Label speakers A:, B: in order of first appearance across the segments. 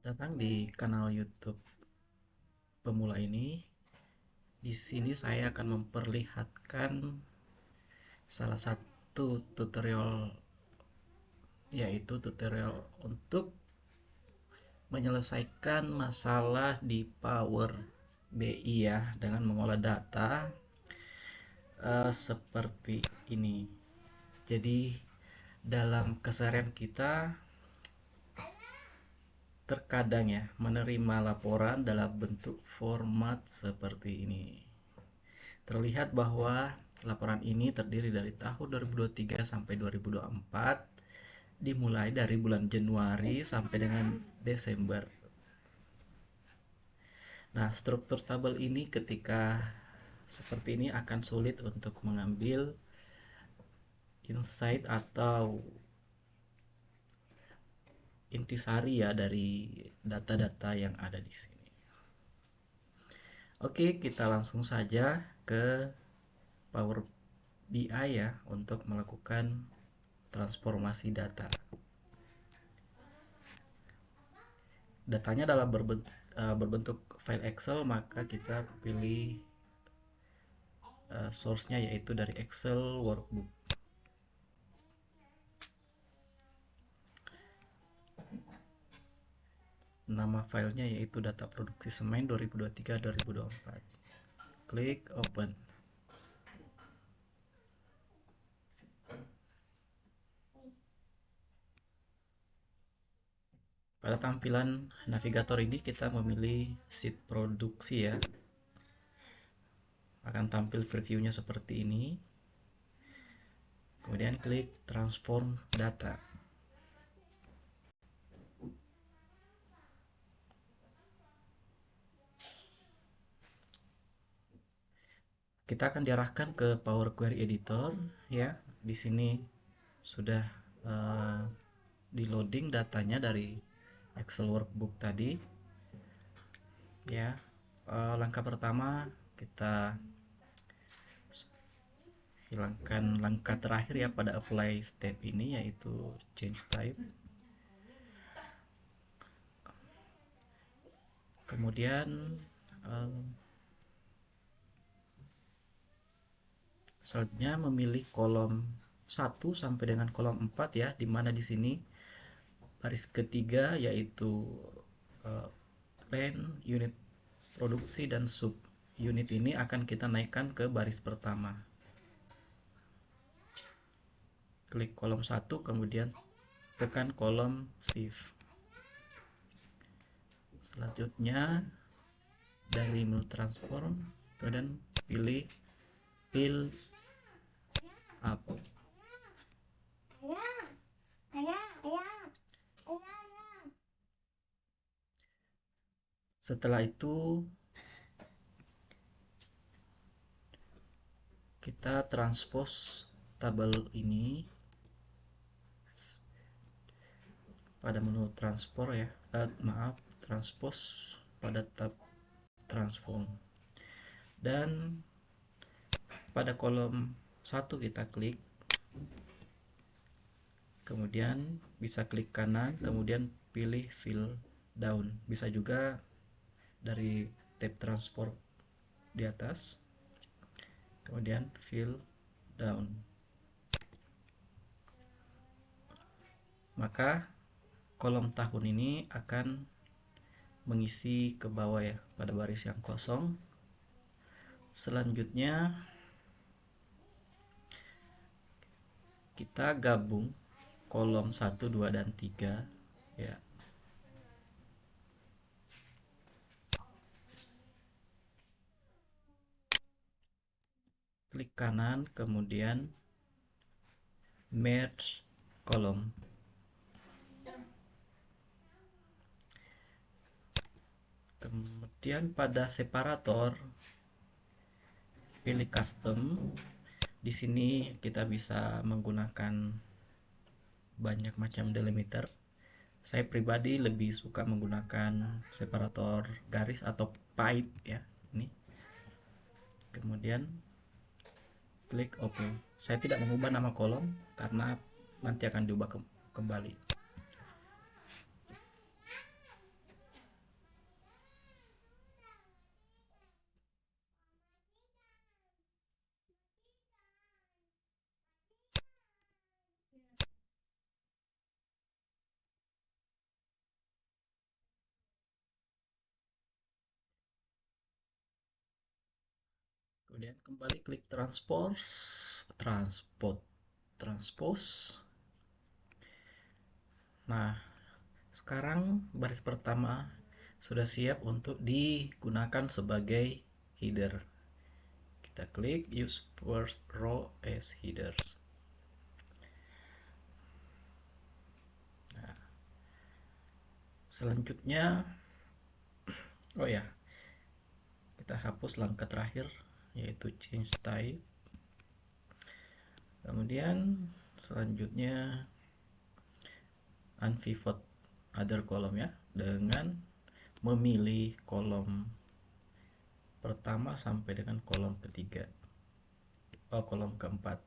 A: Datang di kanal YouTube pemula ini. Di sini saya akan memperlihatkan salah satu tutorial, yaitu tutorial untuk menyelesaikan masalah di Power BI ya, dengan mengolah data seperti ini. Jadi dalam keseharian kita terkadang ya menerima laporan dalam bentuk format seperti ini. Terlihat bahwa laporan ini terdiri dari tahun 2023 sampai 2024, dimulai dari bulan Januari sampai dengan Desember. Nah, struktur tabel ini ketika seperti ini akan sulit untuk mengambil insight atau intisari ya dari data-data yang ada di sini. Oke, kita langsung saja ke Power BI ya untuk melakukan transformasi data. Datanya dalam berbentuk file Excel, maka kita pilih source-nya yaitu dari Excel workbook. Nama filenya yaitu data produksi semen 2023-2024. Klik open. Pada tampilan navigator ini kita memilih sheet produksi ya. Akan tampil previewnya seperti ini. Kemudian klik transform data. Kita akan diarahkan ke Power Query Editor ya. Di sini sudah di loading datanya dari Excel workbook tadi ya. Langkah pertama kita hilangkan langkah terakhir ya pada apply step ini, yaitu change type. Kemudian selanjutnya memilih kolom 1 sampai dengan kolom 4 ya, dimana di sini baris ketiga yaitu plan, unit produksi, dan sub unit ini akan kita naikkan ke baris pertama. Klik kolom 1, kemudian tekan kolom shift. Selanjutnya dari menu transform, kemudian pilih fill up. Setelah itu kita transpose tabel ini pada menu transport ya, transpose pada tab transform, dan pada kolom 1 kita klik, kemudian bisa klik kanan, kemudian pilih fill down. Bisa juga dari tab transport di atas, kemudian fill down. Maka kolom tahun ini akan mengisi ke bawah ya, pada baris yang kosong. Selanjutnya kita gabung kolom 1, 2, dan 3 ya. Klik kanan, kemudian merge kolom. Kemudian pada separator pilih custom. Di sini kita bisa menggunakan banyak macam delimiter. Saya pribadi lebih suka menggunakan separator garis atau pipe ya, ini. Kemudian klik OK. Saya tidak mengubah nama kolom karena nanti akan diubah kembali. Kemudian kembali klik transpose. Nah, sekarang baris pertama sudah siap untuk digunakan sebagai header. Kita klik use first row as headers. Nah, selanjutnya, oh ya, kita hapus langkah terakhir yaitu change type. Kemudian selanjutnya unpivot other column ya, dengan memilih kolom pertama sampai dengan kolom ketiga, kolom keempat.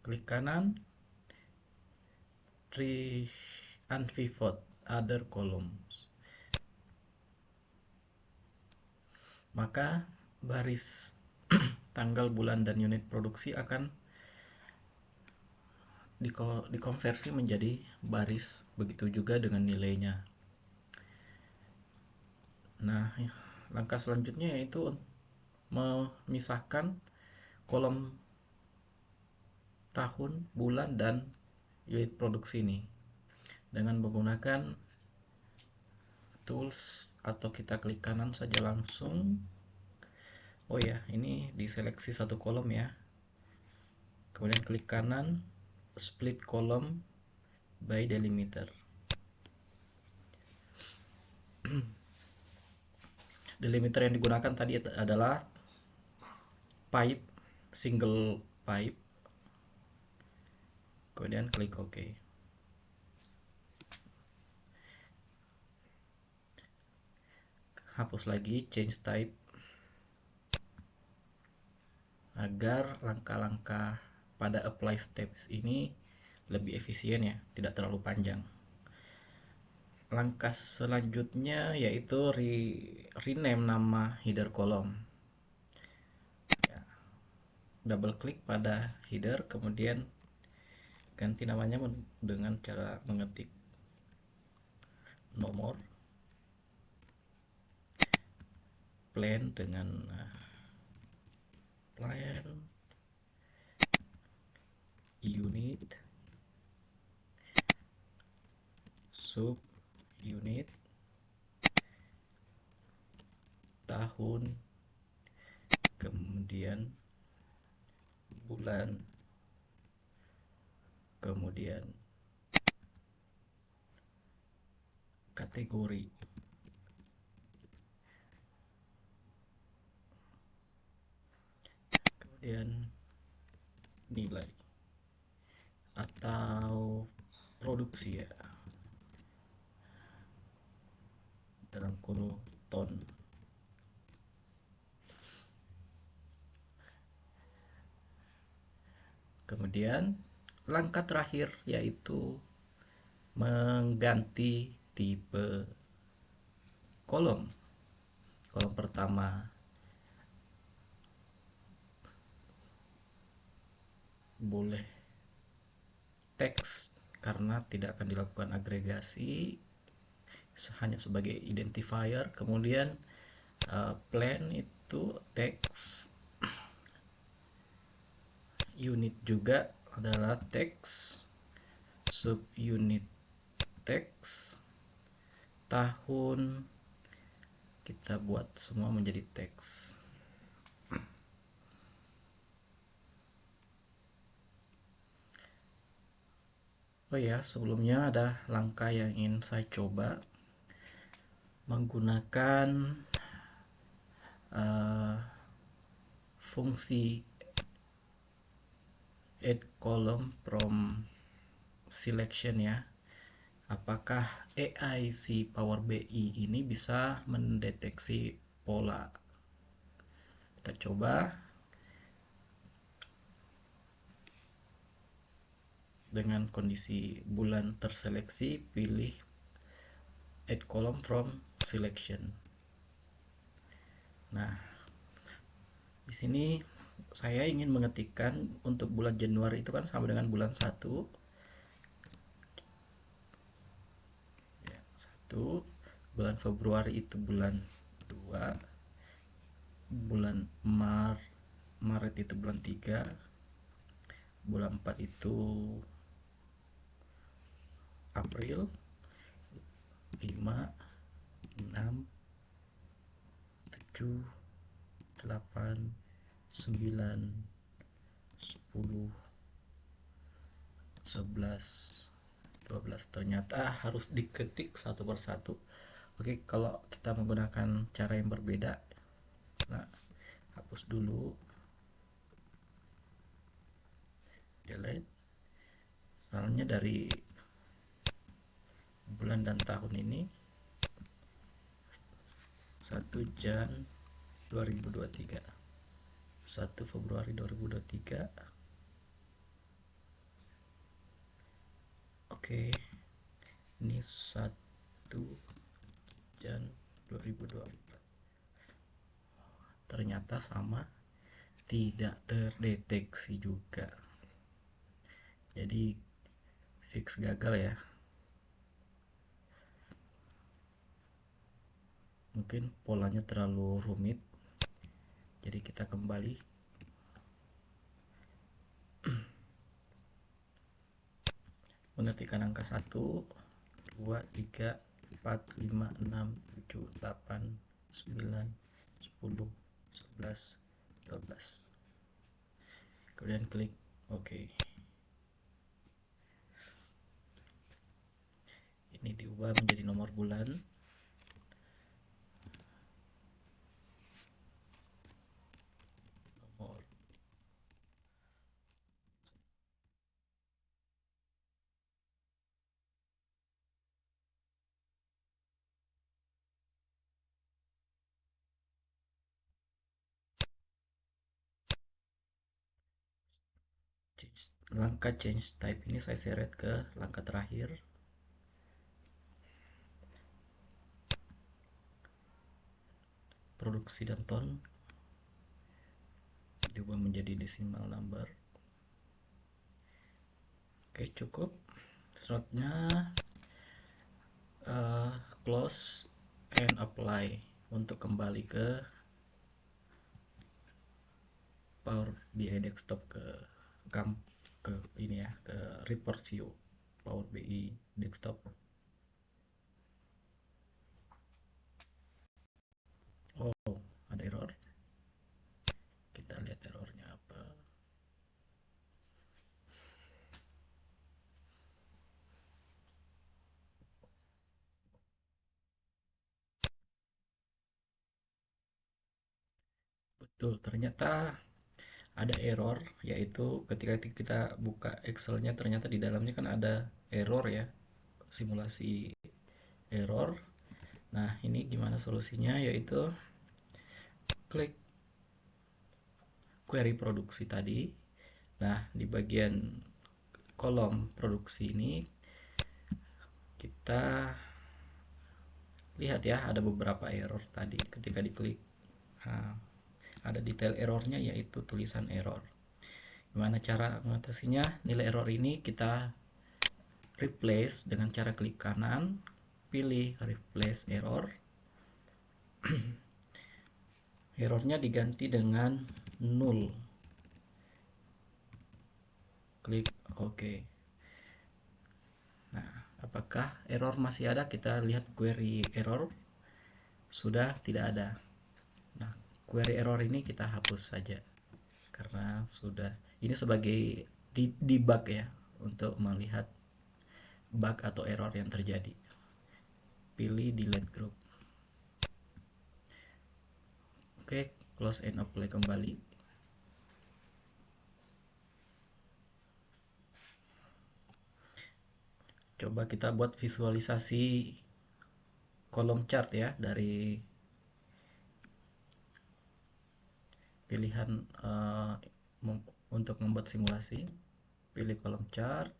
A: Klik kanan, unpivot other columns. Maka baris tanggal, bulan, dan unit produksi akan dikonversi menjadi baris, begitu juga dengan nilainya. Nah, langkah selanjutnya yaitu memisahkan kolom tahun, bulan, dan unit produksi ini dengan menggunakan tools, atau kita klik kanan saja langsung. Oh ya, ini diseleksi satu kolom ya. Kemudian klik kanan, split column by delimiter. Delimiter yang digunakan tadi adalah pipe, single pipe. Kemudian klik OK. Hapus lagi change type agar langkah-langkah pada apply steps ini lebih efisien ya, tidak terlalu panjang. Langkah selanjutnya yaitu rename nama header column ya. Double klik pada header, kemudian ganti namanya dengan cara mengetik nomor, plan dengan plan, unit, sub unit, tahun, kemudian bulan, kemudian kategori, kemudian nilai atau produksi ya, dalam kurung ton. Kemudian langkah terakhir yaitu mengganti tipe kolom. Kolom pertama boleh teks karena tidak akan dilakukan agregasi, hanya sebagai identifier. Kemudian plan itu teks, unit juga adalah teks, subunit teks, tahun kita buat semua menjadi teks. Oh ya, sebelumnya ada langkah yang ingin saya coba menggunakan fungsi add column from selection ya. Apakah AIC Power BI ini bisa mendeteksi pola? Kita coba. Dengan kondisi bulan terseleksi, pilih add column from selection. Nah, di sini saya ingin mengetikkan untuk bulan Januari itu kan sama dengan bulan 1 ya, 1. Bulan Februari itu bulan 2, bulan Maret itu bulan 3, bulan 4 itu April, 5, 6, 7, 8, 9, 10, 11, 12. Ternyata harus diketik satu persatu. Oke, kalau kita menggunakan cara yang berbeda, nah, hapus dulu, delete. Soalnya dari bulan dan tahun ini 1 Jan 2023, 1 Februari 2023. Oke, ini 1 Jan 2024. Ternyata sama, tidak terdeteksi juga. Jadi fix gagal ya. Mungkin polanya terlalu rumit. Jadi kita kembali. Mengetikkan angka 1, 2, 3, 4, 5, 6, 7, 8, 9, 10, 11, 12. Kemudian klik OK. Ini diubah menjadi nomor bulan. Nomor langkah change type ini saya seret ke langkah terakhir. Produksi dan ton diubah menjadi decimal number. Oke, cukup. Slotnya close and apply untuk kembali ke Power BI desktop, ke ini ya, ke report view Power BI desktop. Oh, ada error. Kita lihat errornya apa. Betul, ternyata ada error, yaitu ketika kita buka Excelnya, ternyata di dalamnya kan ada error ya, simulasi error. Nah, ini gimana solusinya? Yaitu klik query produksi tadi. Nah, di bagian kolom produksi ini kita lihat ya, ada beberapa error tadi ketika diklik. Nah, ada detail errornya, yaitu tulisan error. Gimana cara mengatasinya? Nilai error ini kita replace dengan cara klik kanan, pilih replace error. Errornya diganti dengan null. Klik OK. Nah, apakah error masih ada? Kita lihat query error. Sudah tidak ada. Nah, query error ini kita hapus saja karena sudah, ini sebagai debug ya, untuk melihat bug atau error yang terjadi. Pilih delete group. Oke, close and apply kembali. Coba kita buat visualisasi kolom chart ya, dari pilihan untuk membuat simulasi. Pilih kolom chart,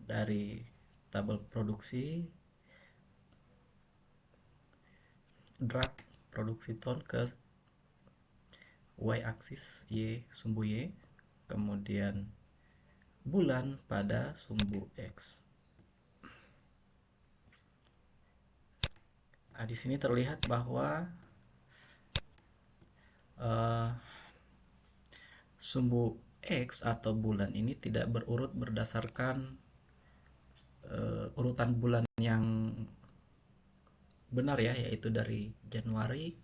A: dari tabel produksi, drag produksi ton ke Y aksis, Y sumbu Y, kemudian bulan pada sumbu X. Nah, di sini terlihat bahwa eh, sumbu X atau bulan ini tidak berurut berdasarkan urutan bulan yang benar ya, yaitu dari Januari,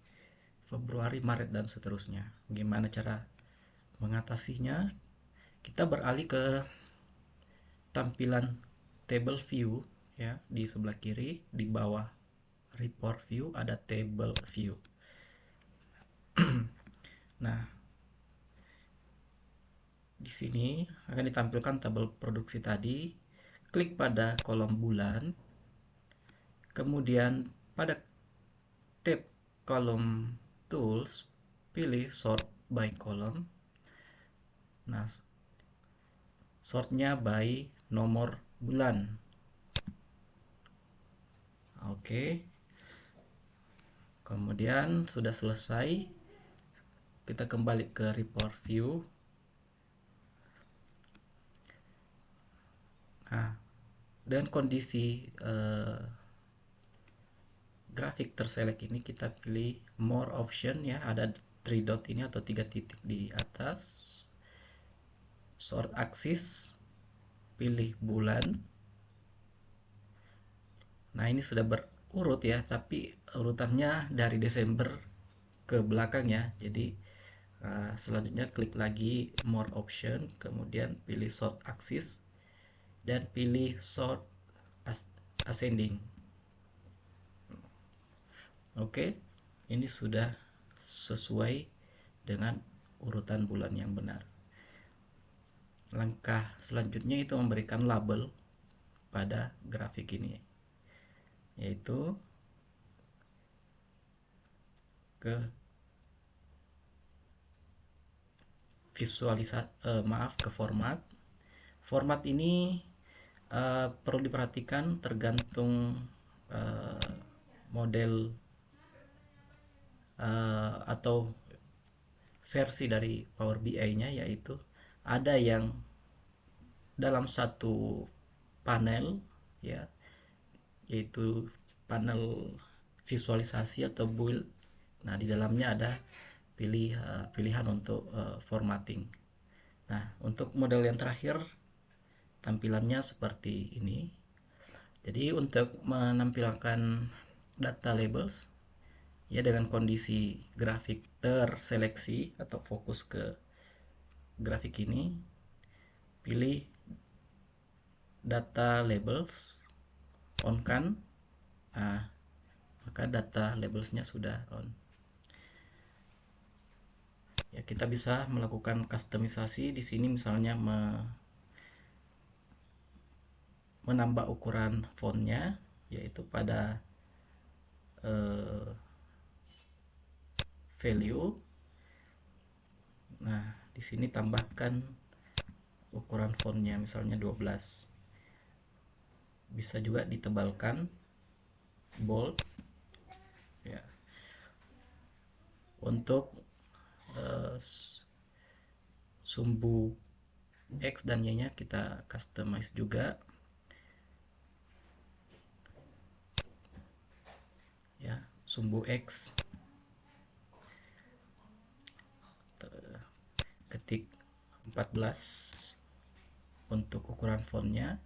A: Februari, Maret, dan seterusnya. Gimana cara mengatasinya? Kita beralih ke tampilan table view ya, di sebelah kiri di bawah report view ada table view. Nah, di sini akan ditampilkan tabel produksi tadi. Klik pada kolom bulan, kemudian pada tab kolom tools pilih sort by column. Nah, sortnya by nomor bulan. Oke, kemudian sudah selesai, kita kembali ke report view. Nah, dan kondisi grafik terselect ini kita pilih more option ya, ada 3 dot ini atau 3 titik di atas. Sort axis, pilih bulan. Nah, ini sudah berurut ya, tapi urutannya dari Desember ke belakang ya. Jadi selanjutnya klik lagi more option, kemudian pilih sort axis dan pilih sort ascending. Oke, ini sudah sesuai dengan urutan bulan yang benar. Langkah selanjutnya itu memberikan label pada grafik ini, yaitu ke ke format. Format ini perlu diperhatikan tergantung model atau versi dari Power BI-nya, yaitu ada yang dalam satu panel ya, yaitu panel visualisasi atau build. Nah, di dalamnya ada pilihan untuk formatting. Nah, untuk model yang terakhir tampilannya seperti ini. Jadi untuk menampilkan data labels ya, dengan kondisi grafik terseleksi atau fokus ke grafik ini, pilih data labels, on kan. Nah, maka data labelsnya sudah on. Ya, kita bisa melakukan customisasi di sini, misalnya menambah ukuran fontnya, yaitu pada value. Nah, di sini tambahkan ukuran fontnya, misalnya 12. Bisa juga ditebalkan, bold ya. Untuk sumbu X dan Y-nya kita customize juga ya. Sumbu X ketik 14 untuk ukuran fontnya.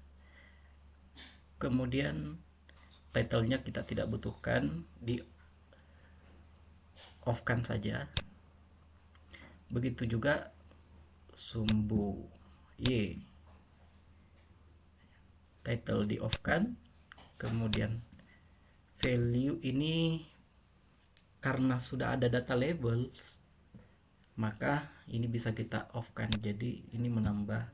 A: Kemudian title-nya kita tidak butuhkan, di off kan saja. Begitu juga sumbu Y, title di off kan. Kemudian value ini karena sudah ada data labels, maka ini bisa kita off kan. Jadi ini menambah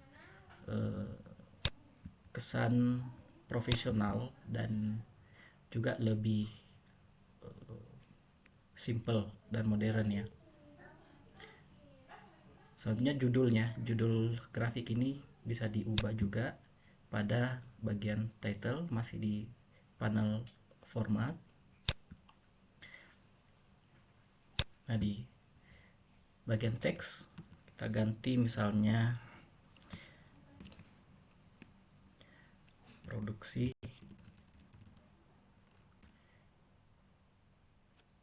A: kesan profesional dan juga lebih simple dan modern ya. Selanjutnya judul grafik ini bisa diubah juga pada bagian title, masih di panel format. Nah, di bagian teks kita ganti misalnya produksi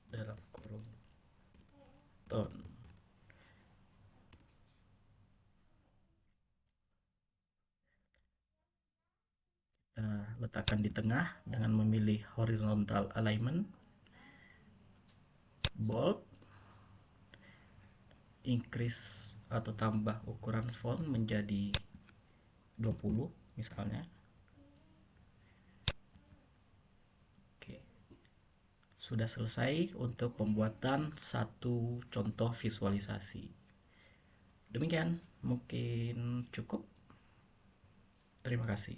A: dalam kurung ton. Kita letakkan di tengah dengan memilih horizontal alignment, bold, increase atau tambah ukuran font menjadi 20 misalnya. Oke. Sudah selesai untuk pembuatan satu contoh visualisasi. Demikian, mungkin cukup. Terima kasih.